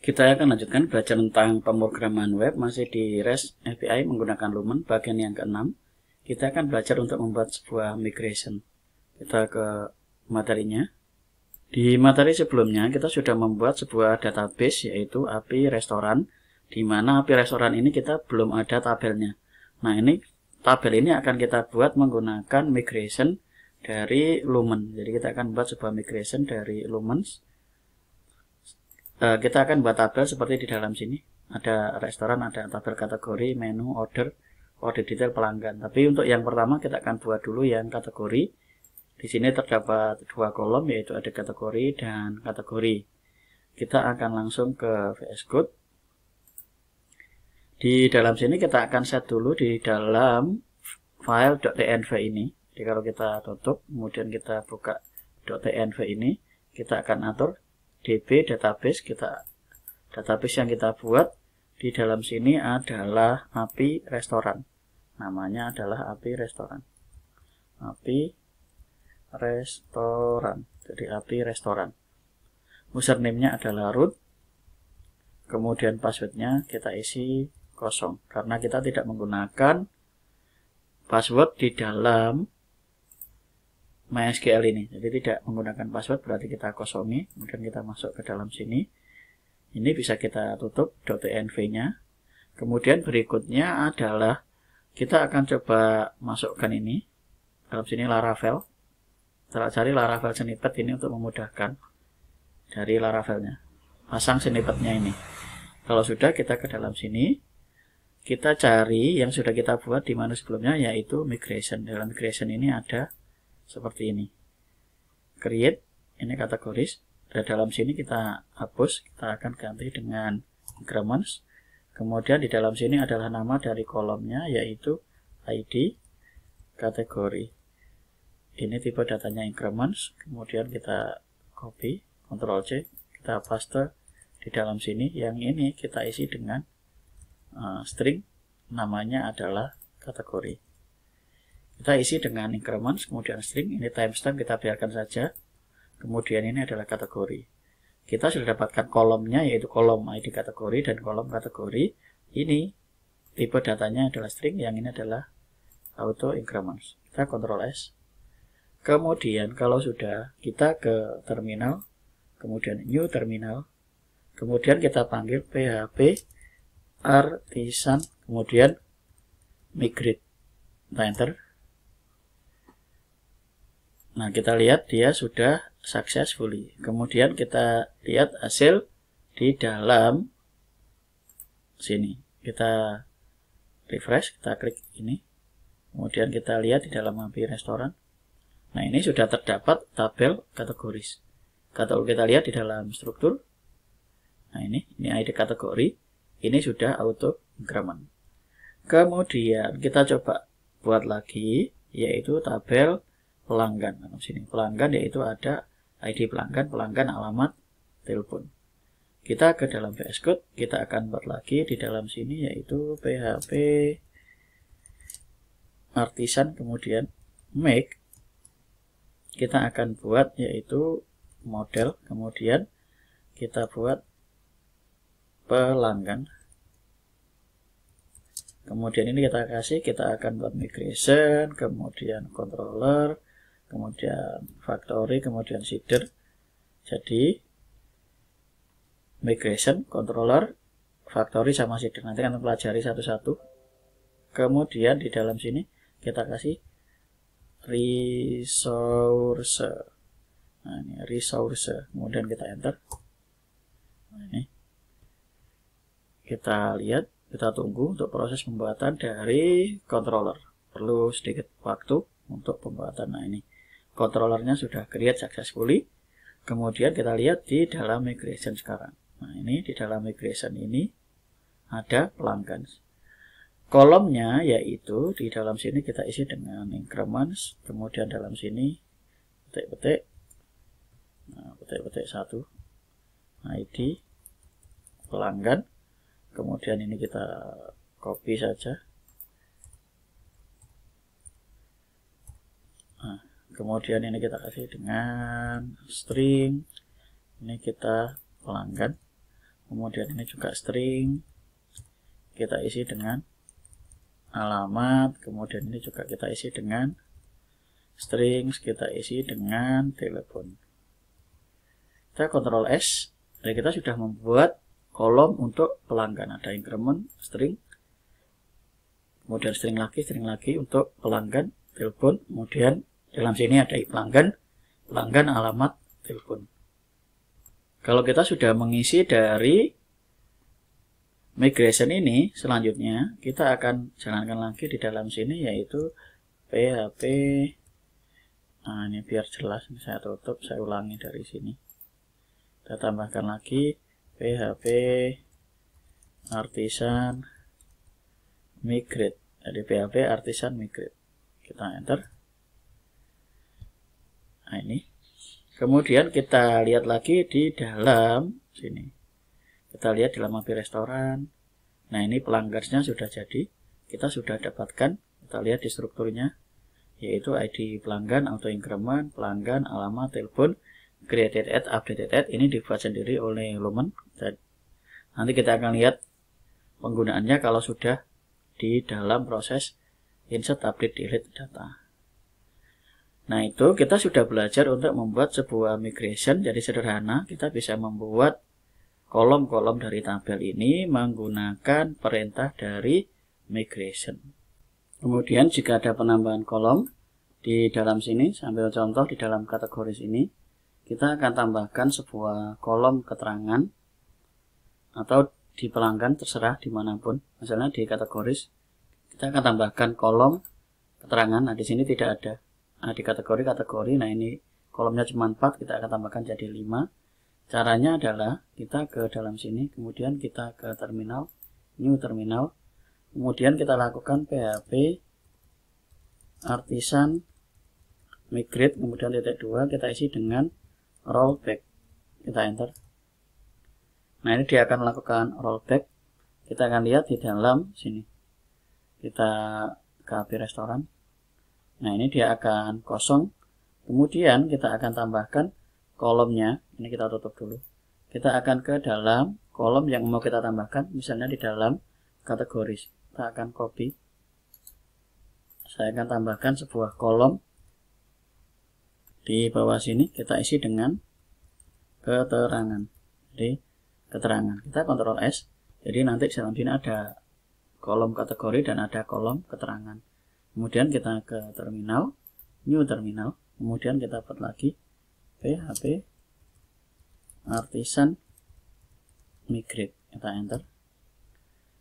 Kita akan lanjutkan belajar tentang pemrograman web masih di REST API menggunakan Lumen bagian yang ke-6. Kita akan belajar untuk membuat sebuah migration. Kita ke materinya. Di materi sebelumnya kita sudah membuat sebuah database yaitu API restoran, di mana API restoran ini kita belum ada tabelnya. Nah, ini tabel ini akan kita buat menggunakan migration dari Lumen. Jadi kita akan buat sebuah migration dari Lumen. Kita akan buat tabel seperti di dalam sini. Ada restoran, ada tabel kategori, menu, order detail pelanggan. Tapi untuk yang pertama kita akan buat dulu yang kategori. Di sini terdapat dua kolom, yaitu ada kategori dan kategori. Kita akan langsung ke VS Code. Di dalam sini kita akan set dulu di dalam file .tnv ini. Jadi kalau kita tutup, kemudian kita buka .tnv ini, kita akan atur DB database database yang kita buat di dalam sini adalah API restoran. Namanya adalah API restoran. API restoran. Jadi API restoran. Username-nya adalah root. Kemudian passwordnya kita isi kosong karena kita tidak menggunakan password di dalam MySQL ini. Jadi tidak menggunakan password, berarti kita kosongi, kemudian kita masuk ke dalam sini. Ini bisa kita tutup .tnv-nya. Kemudian berikutnya adalah kita akan coba masukkan ini dalam sini Laravel. Kita cari Laravel snippet ini untuk memudahkan dari Laravelnya. Pasang snippetnya ini. Kalau sudah, kita ke dalam sini. Kita cari yang sudah kita buat di menu sebelumnya, yaitu migration. Dalam migration ini ada seperti ini. Create, ini kategoris. Dan dalam sini kita hapus, kita akan ganti dengan increments. Kemudian di dalam sini adalah nama dari kolomnya, yaitu ID kategori. Ini tipe datanya increments. Kemudian kita copy, Ctrl C, kita paste di dalam sini. Yang ini kita isi dengan string, namanya adalah kategori. Kita isi dengan increments, kemudian string, ini timestamp kita biarkan saja. Kemudian ini adalah kategori. Kita sudah dapatkan kolomnya, yaitu kolom ID kategori dan kolom kategori. Ini tipe datanya adalah string, yang ini adalah auto increments. Kita Ctrl S. Kemudian kalau sudah, kita ke terminal, kemudian new terminal, kemudian kita panggil php artisan, kemudian migrate. Kita enter. Nah, kita lihat dia sudah successfully. Kemudian kita lihat hasil di dalam sini. Kita refresh, kita klik ini. Kemudian kita lihat di dalam API restoran. Nah, ini sudah terdapat tabel kategoris. Kalau kita lihat di dalam struktur. Nah, ini ID kategori. Ini sudah auto increment. Kemudian kita coba buat lagi, yaitu tabel pelanggan. Nah, sini pelanggan, yaitu ada ID pelanggan, alamat, telepon. Kita ke dalam VS Code, kita akan buat lagi di dalam sini, yaitu php artisan, kemudian make. Kita akan buat yaitu model, kemudian kita buat pelanggan. Kemudian ini kita akan buat migration, kemudian controller, kemudian factory, kemudian seeder. Jadi migration, controller, factory sama seeder. Nanti akan pelajari satu-satu. Kemudian di dalam sini kita kasih resource. Nah, ini resource. Kemudian kita enter. Nah, ini kita lihat. Kita tunggu untuk proses pembuatan dari controller. Perlu sedikit waktu untuk pembuatan. Nah, ini controllernya sudah create successfully. Kemudian kita lihat di dalam migration sekarang. Nah, ini di dalam migration ini ada pelanggan. Kolomnya yaitu di dalam sini kita isi dengan increments. Kemudian dalam sini petik-petik. Nah, petik-petik 1 ID pelanggan. Kemudian ini kita copy saja. Nah, kemudian ini kita kasih dengan string. Ini kita pelanggan. kemudian ini juga string, kita isi dengan alamat, kemudian ini juga kita isi dengan string, kita isi dengan telepon. Kita Ctrl S, dan kita sudah membuat kolom untuk pelanggan. Ada increment, string, kemudian string lagi untuk pelanggan, telepon, kemudian dalam sini ada pelanggan, alamat, telepon. Kalau kita sudah mengisi dari migration ini, selanjutnya kita akan jalankan lagi di dalam sini, yaitu PHP. Nah, ini biar jelas, ini saya tutup, saya ulangi dari sini. Kita tambahkan lagi PHP artisan migrate. Jadi PHP artisan migrate. Kita enter. Nah, ini. Kemudian kita lihat lagi di dalam sini. Kita lihat di dalam API restoran. Nah, ini pelanggannya sudah jadi. Kita sudah dapatkan. Kita lihat di strukturnya, yaitu ID pelanggan, auto increment, pelanggan, alamat, telepon, created add, updated add. Ini dibuat sendiri oleh Lumen. Nanti kita akan lihat penggunaannya kalau sudah di dalam proses insert, update, delete data. Nah, itu kita sudah belajar untuk membuat sebuah migration. Jadi sederhana, kita bisa membuat kolom-kolom dari tabel ini menggunakan perintah dari migration. Kemudian jika ada penambahan kolom di dalam sini, sambil contoh di dalam kategoris ini, kita akan tambahkan sebuah kolom keterangan atau di pelanggan, terserah dimanapun. Misalnya di kategoris, kita akan tambahkan kolom keterangan. Nah, di sini tidak ada. Nah, di kategori, nah ini kolomnya cuma 4, kita akan tambahkan jadi 5. Caranya adalah kita ke dalam sini, kemudian kita ke terminal, new terminal, kemudian kita lakukan PHP artisan migrate, kemudian titik 2, kita isi dengan rollback. Kita enter. Nah, ini dia akan melakukan rollback. Kita akan lihat di dalam sini. Kita ke API restoran. Nah, ini dia akan kosong. Kemudian kita akan tambahkan kolomnya. Ini kita tutup dulu. Kita akan ke dalam kolom yang mau kita tambahkan. Misalnya di dalam kategoris. Kita akan copy. Saya akan tambahkan sebuah kolom. Di bawah sini kita isi dengan keterangan. Jadi keterangan. Kita Ctrl S. Jadi nanti di dalam sini ada kolom kategori dan ada kolom keterangan. Kemudian kita ke terminal, new terminal, kemudian kita buat lagi PHP artisan migrate. Kita enter.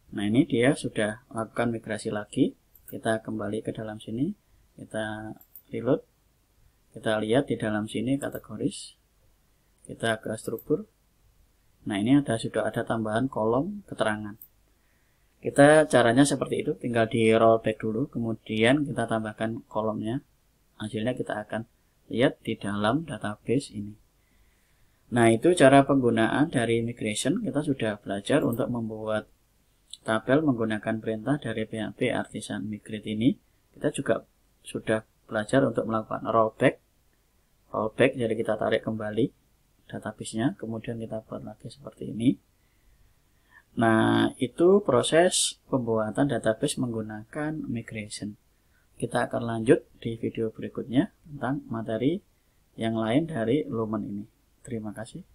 Nah, ini dia sudah lakukan migrasi lagi. Kita kembali ke dalam sini, kita reload. Kita lihat di dalam sini kategoris. Kita ke struktur. Nah, ini sudah ada tambahan kolom keterangan. Kita caranya seperti itu, tinggal di rollback dulu, kemudian kita tambahkan kolomnya. Hasilnya kita akan lihat di dalam database ini. Nah, itu cara penggunaan dari migration. Kita sudah belajar untuk membuat tabel menggunakan perintah dari PHP artisan migrate ini. Kita juga sudah belajar untuk melakukan rollback. Rollback, jadi kita tarik kembali database-nya, kemudian kita buat lagi seperti ini. Nah, itu proses pembuatan database menggunakan migration. Kita akan lanjut di video berikutnya tentang materi yang lain dari Lumen ini. Terima kasih.